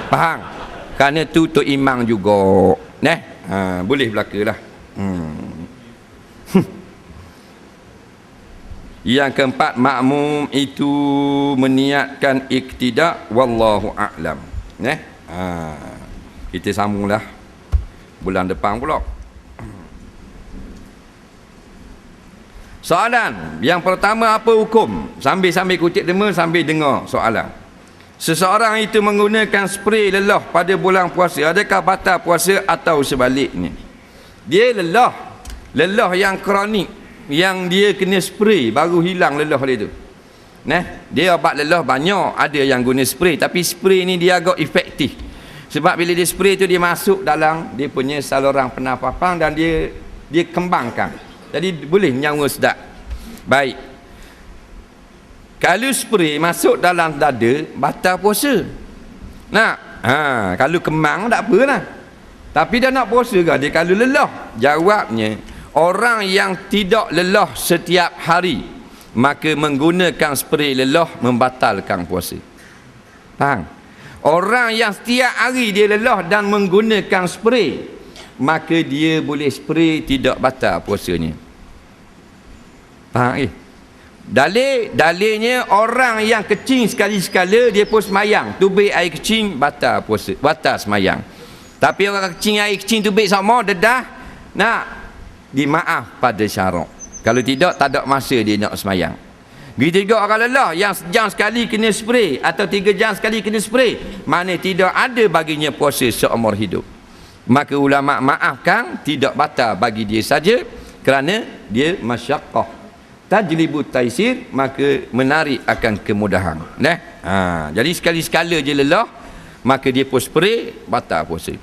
Faham? Kerana tu untuk imam juga. Boleh berlakulah. Yang keempat, makmum itu meniatkan iktida, wallahu a'lam. Kita sambunglah bulan depan pula. Soalan yang pertama, apa hukum? Sambil kutip derma, sambil dengar soalan. Seseorang itu menggunakan spray lelah pada bulan puasa, adakah batal puasa atau sebaliknya? Dia lelah yang kronik, yang dia kena spray baru hilang lelah dia tu. Dia obat lelah banyak, ada yang guna spray, tapi spray ni dia agak efektif. Sebab bila dia spray tu, dia masuk dalam dia punya saluran pernafasan dan dia kembangkan. Jadi boleh nyawa sedap. Baik. Kalau spray masuk dalam dada, batal puasa. Kalau kembang tak apalah. Tapi dah nak puasa ke dia kalau lelah? Jawabnya, orang yang tidak lelah setiap hari, maka menggunakan spray lelah membatalkan puasa. Faham? Orang yang setiap hari dia lelah dan menggunakan spray, maka dia boleh spray, tidak batal puasanya. Faham? Dalilnya, orang yang kecing sekali-sekala dia pun semayang, tubik air kecing, batal puasa, batal semayang. Tapi orang kecing air kecing tubik sama, dedah, nak dimaaf pada syarak. Kalau tidak, tak ada masa dia nak semayang. Begitu juga orang lelah yang sejam sekali kena spray atau 3 jam sekali kena spray, mana tidak ada baginya puasa seumur hidup. Maka ulama maafkan, tidak batal bagi dia saja, kerana dia masyaqqah. Tajlibu taisir, maka menarik akan kemudahan. Jadi sekali-sekala je lelah, maka dia pun spray, batal puasa.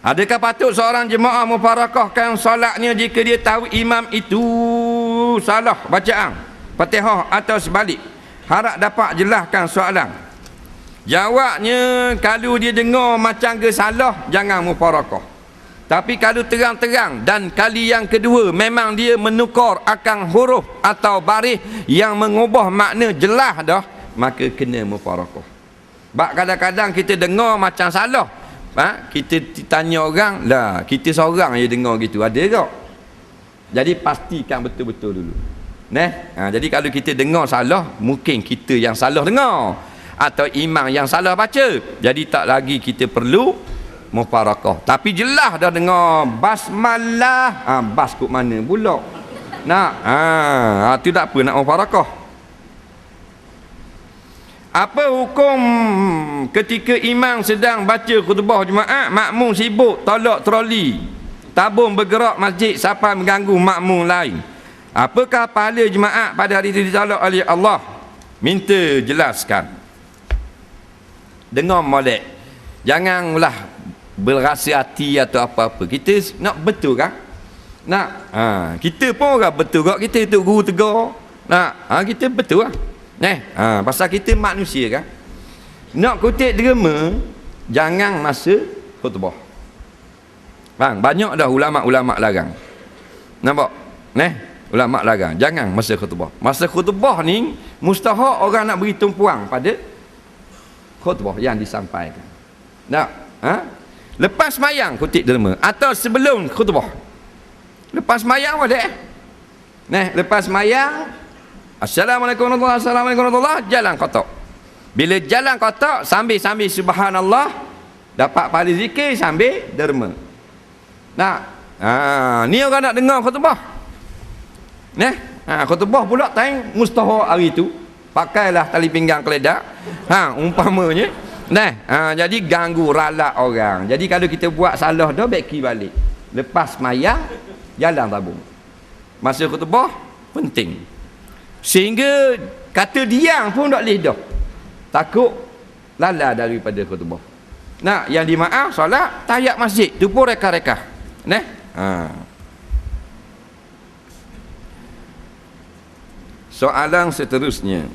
Adakah patut seorang jemaah mufarakahkan solatnya jika dia tahu imam itu salah bacaan Fatihah atau sebalik? Harap dapat jelaskan soalan. Jawabnya, kalau dia dengar macam ke salah, jangan mufarakah. Tapi kalau terang-terang dan kali yang kedua memang dia menukar akan huruf atau baris yang mengubah makna jelas dah, maka kena mufarakah. Sebab kadang-kadang kita dengar macam salah, kita tanya orang lah, kita seorang je dengar gitu, ada tak? Jadi pastikan betul-betul dulu. Jadi kalau kita dengar salah, mungkin kita yang salah dengar atau imam yang salah baca. Jadi tak lagi kita perlu mufarakah. Tapi jelas dah dengar basmalah, bas kat mana pula? Tu tak apa nak mufarakah. Apa hukum ketika imam sedang baca khutbah Jumaat, makmum sibuk tolak troli, tabung bergerak masjid sampai mengganggu makmum lain? Apakah pahala Jumaat pada hari itu ditolak oleh Allah? Minta jelaskan. Dengar molek. Janganlah berasa hati atau apa-apa. Kita nak betul kan? Kita pun orang betul kan? Kita tu guru tegur. Kita betul lah. Pasal kita manusia kan. Nak kutip derma, jangan masa khutbah. Faham? Banyak dah ulama-ulama larang. Nampak? Ulama larang, jangan masa khutbah. Masa khutbah ni mustahak orang nak beri tumpuan pada khutbah yang disampaikan. Lepas semayang kutip derma atau sebelum khutbah. Lepas semayang boleh. Lepas semayang, Assalamualaikum warahmatullahi wabarakatuh, Assalamualaikum warahmatullahi wabarakatuh, jalan kotak. Bila jalan kotak, sambil subhanallah, dapat pahala zikir sambil derma. Ni orang nak dengar khutbah. Khutbah pula time mustahak hari tu, pakailah tali pinggang keledak, umpamanya. Jadi ganggu ralak orang. Jadi kalau kita buat salah dah, baiki balik. Lepas semayang, jalan tabung. Masa khutbah penting. Sehingga kata diam pun tak boleh dah. Takut lala daripada khutbah. Yang dimaaf solat tahiyat masjid tu pun reka-reka. Soalan seterusnya.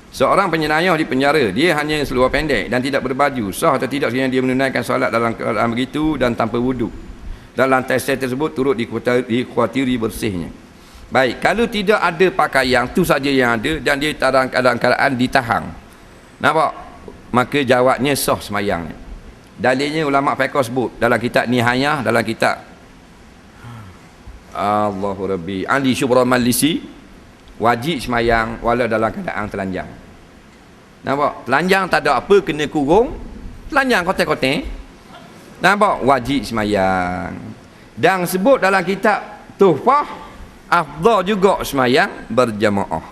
Seorang penyinayah di penjara, dia hanya seluar pendek dan tidak berbaju. Sah atau tidak sekiranya dia menunaikan solat dalam keadaan begitu dan tanpa wuduk? Dan lantai sel tersebut turut dikhawatiri bersihnya. Baik, kalau tidak ada pakaian tu saja yang ada dan dia dalam keadaan ditahan, nampak? Maka jawabnya sah semayang. Dalilnya ulama fiqh sebut dalam kitab Nihayah, dalam kitab Allahu Rabbi Ali Syubra Malisi, wajib semayang walau dalam keadaan telanjang. Nampak? Telanjang tak ada apa, kena kurung, telanjang kotek-kotek, nampak? Wajib semayang. Dan sebut dalam kitab Tuhfah, afdal juga semayang berjamaah.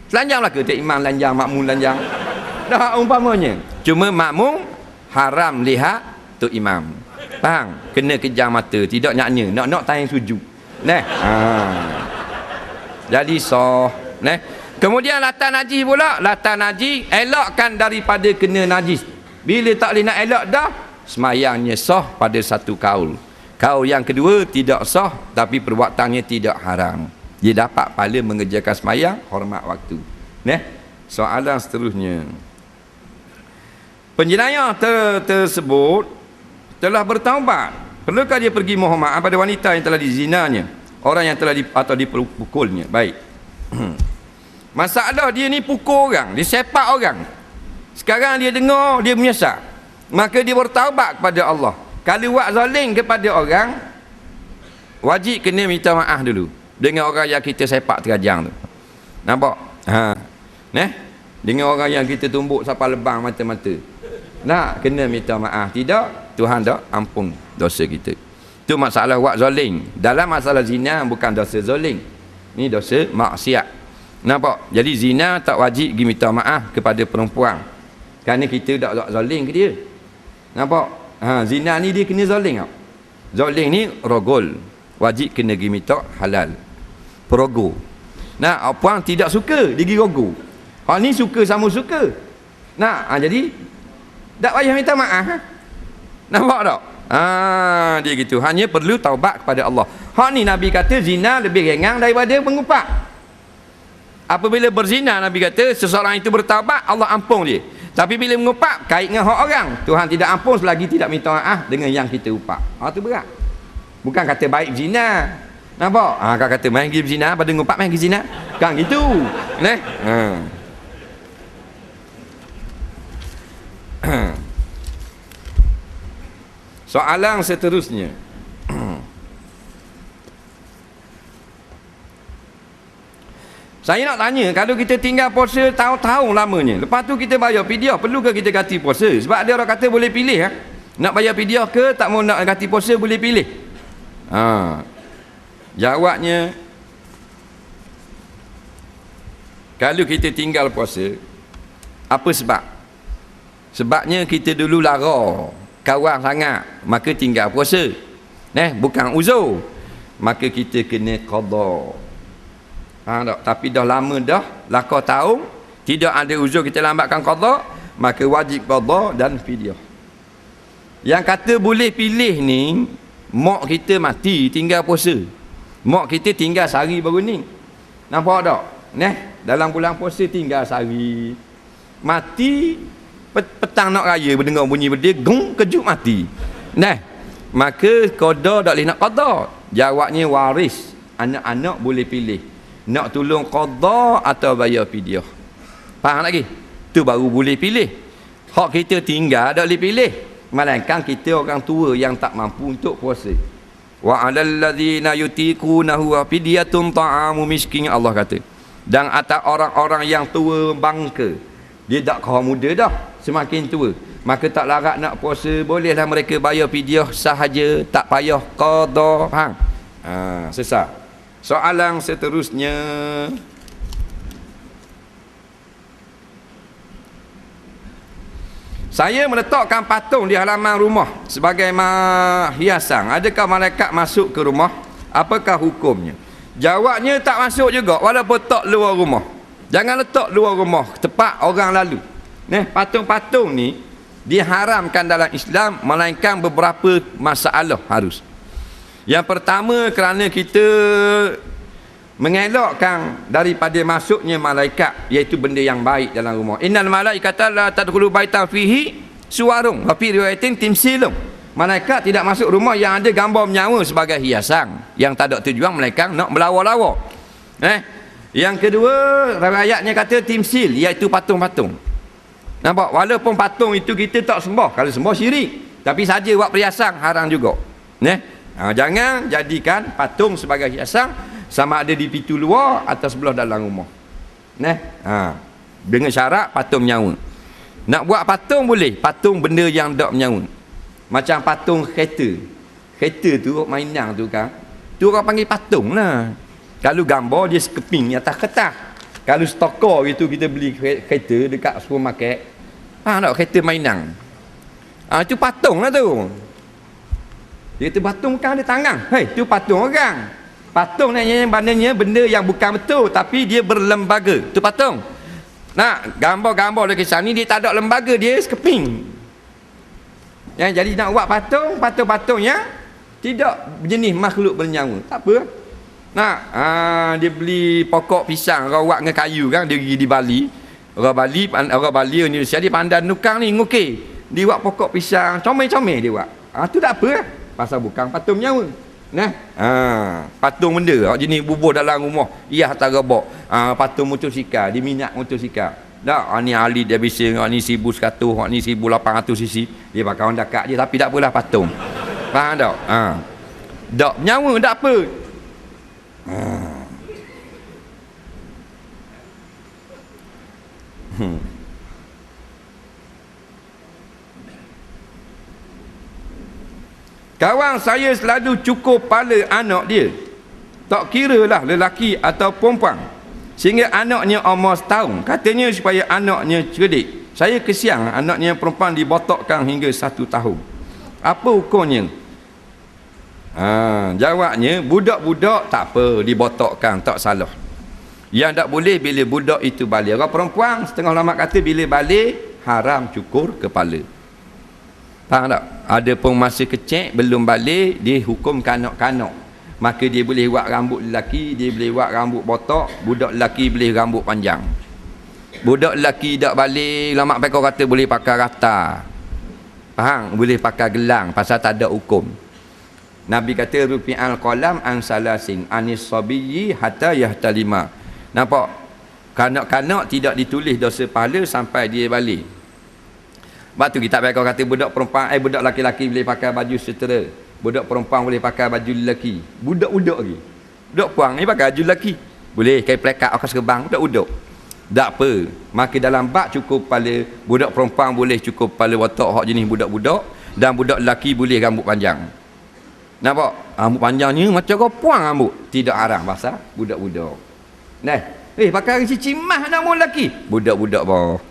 Telanjang lah ke tak imam lanjang, makmum lanjang? Dah umpamanya. Cuma makmum haram lihat tu imam. Faham? Kena kejam mata, tidak nyaknya, nak tayang sujud. Neh. Jadi sah, neh. Kemudian latar najis pula, latar najis elakkan daripada kena najis. Bila tak boleh nak elak dah, semayangnya sah pada satu kaul. Kaul yang kedua tidak sah, tapi perbuatannya tidak haram. Dia dapat pahala mengerjakan semayang, hormat waktu. Neh. Soalan seterusnya. Penjenayah tersebut telah bertaubat. Perlukah dia pergi mohon maaf pada wanita yang telah dizinanya, orang yang telah atau dipukulnya? Baik. Masalah dia ni pukul orang, dia sepak orang. Sekarang dia dengar, dia menyesal. Maka dia bertaubat kepada Allah. Kalau buat zalim kepada orang, wajib kena minta maaf dulu dengan orang yang kita sepak terajang tu. Nampak? Dengan orang yang kita tumbuk sampai lebang mata-mata. Nak kena minta maaf. Tidak, Tuhan dah ampun dosa kita. Itu masalah buat zalim. Dalam masalah zina bukan dosa zalim, ni dosa maksiat. Nampak? Jadi zina tak wajib pergi minta maaf kepada perempuan, kerana kita tak buat zalim ke dia. Nampak? Zina ni dia kena zalim. Zalim ni rogol, wajib kena pergi minta halal. Perogo. Nah, puan tidak suka dia pergi rogo. Hak ni suka sama suka. Nah, jadi tak payah minta maaf. Nampak tak? Dia gitu. Hanya perlu taubat kepada Allah. Hak ni Nabi kata zina lebih ringan daripada pengupak. Apabila berzina, Nabi kata seseorang itu bertaubat, Allah ampun dia. Tapi bila mengupak, kait dengan hak orang, Tuhan tidak ampun selagi tidak minta maaf dengan yang kita upak. Itu berat. Bukan kata baik zina. Nampak? Kau kata main pergi zina, pada mengupak main pergi zina. Kan gitu. Neh. Soalan seterusnya. Saya nak tanya, kalau kita tinggal puasa tahun-tahun lamanya, lepas tu kita bayar fidyah, perlu ke kita ganti puasa? Sebab ada orang kata boleh pilih. Nak bayar fidyah ke tak mau nak ganti puasa, boleh pilih. Jawabnya, kalau kita tinggal puasa, apa sebab? Sebabnya kita dulu lara, kawan sangat, maka tinggal puasa. Bukan uzur. Maka kita kena qada. Tapi dah lama dah, lakar tahun, tidak ada uzur kita lambatkan qada, maka wajib qada dan fidyah. Yang kata boleh pilih ni, mak kita mati tinggal puasa. Mak kita tinggal sehari baru ni. Nampak tak? Dalam bulan puasa tinggal sehari. Mati petang nak raya, berdengar bunyi benda, kejut mati. Maka qada tak boleh nak qada. Jawabnya waris. Anak-anak boleh pilih nak tolong qada atau bayar fidyah. Faham lagi? Tu baru boleh pilih. Hak kita tinggal tak boleh pilih, melainkan kita orang tua yang tak mampu untuk puasa. Wa 'alal ladzina yutiqunahu fidyatun ta'amu miskin, Allah kata. Dan atas orang-orang yang tua bangka, dia tak kau muda dah, semakin tua, maka tak larat nak puasa, bolehlah mereka bayar fidyah sahaja, tak payah qada. Faham? Sesat. Soalan seterusnya. Saya meletakkan patung di halaman rumah sebagai hiasan. Adakah malaikat masuk ke rumah? Apakah hukumnya? Jawabnya tak masuk juga, walaupun tak luar rumah. Jangan letak luar rumah, tempat orang lalu. Patung-patung ni diharamkan dalam Islam, melainkan beberapa masalah harus. Yang pertama, kerana kita mengelakkan daripada masuknya malaikat, iaitu benda yang baik dalam rumah. Innal malaikata la tadkhulu baitan fihi suwarun wa fi riwayatin timsilun. Malaikat tidak masuk rumah yang ada gambar menyawa sebagai hiasan, yang tak ada tujuan malaikat nak melawar-lawar. Yang kedua, ayatnya kata timsil, iaitu patung-patung. Nampak? Walaupun patung itu kita tak sembah. Kalau sembah syirik. Tapi saja buat perhiasan haram juga. Jangan jadikan patung sebagai hiasan, sama ada di pintu luar atau sebelah dalam rumah. Dengan syarat patung menyaun. Nak buat patung boleh, patung benda yang tak menyaun. Macam patung kereta. Kereta tu mainan tu kan. Tu orang panggil patung lah. Kalau gambar dia sekeping atas kertas. Kalau stokor gitu kita beli kereta dekat supermarket. Tak kereta mainan. Itu patung lah tu. Dia kata patung kan ada tangan. Tu patung orang. Patung maknanya benda yang bukan betul tapi dia berlembaga. Tu patung. Nak gambar-gambar dekat sana ni dia tak ada lembaga, dia sekeping. Jadi nak buat patung-patungnya tidak jenis makhluk bernyawa. Tak apa. Dia beli pokok pisang, orang buat dengan kayu kan, dia pergi di Bali. Orang Bali Indonesia dia pandai nukang ni, ngukir. Dia buat pokok pisang, comel-comel dia buat. Tu tak apa. Pasal bukan patung nyawa. Patung benda jenis bubuh dalam rumah, ia hantar gebok. Patung motosikal, dia minat motosikal. Ni Ali dia bising, ni 1100, ni 1800 cc. Dia pakai Honda Kart je, tapi tak apalah patung. Faham tak? Tak nyawa, tak apa. Kawan saya selalu cukur kepala anak dia, tak kira lah lelaki atau perempuan, sehingga anaknya umur setahun. Katanya supaya anaknya cerdik. Saya kesian anaknya perempuan dibotokkan hingga 1 tahun. Apa hukumnya? Jawabnya, budak-budak tak apa dibotokkan, tak salah. Yang tak boleh bila budak itu balik. Orang perempuan setengah ulama kata bila balik haram cukur kepala. Faham tak? Ada pun masa kecil belum balik, dia hukum kanak-kanak. Maka dia boleh buat rambut lelaki, dia boleh buat rambut botak. Budak lelaki boleh rambut panjang. Budak lelaki tak balik, ulama mereka kata boleh pakai rata. Faham? Boleh pakai gelang pasal tak ada hukum. Nabi kata rufi'al qalam an salasin anis sabiyyi hatta yahtalima. Nampak? Kanak-kanak tidak ditulis dosa pahala sampai dia balik. Sebab tu kita kata budak perempuan, budak laki-laki boleh pakai baju setera. Budak perempuan boleh pakai baju lelaki. Budak-budak lagi. Budak puang ni pakai baju lelaki. Boleh kain plekat akas kebang, budak-budak. Tak apa. Maka dalam bab cukur kepala, budak perempuan boleh cukur kepala watak hak jenis budak-budak, dan budak lelaki boleh rambut panjang. Nampak? Rambut panjangnya macam kau puang rambut. Tidak haram pasal budak-budak. Pakai cicimah nak mu lelaki. Budak-budak bawah.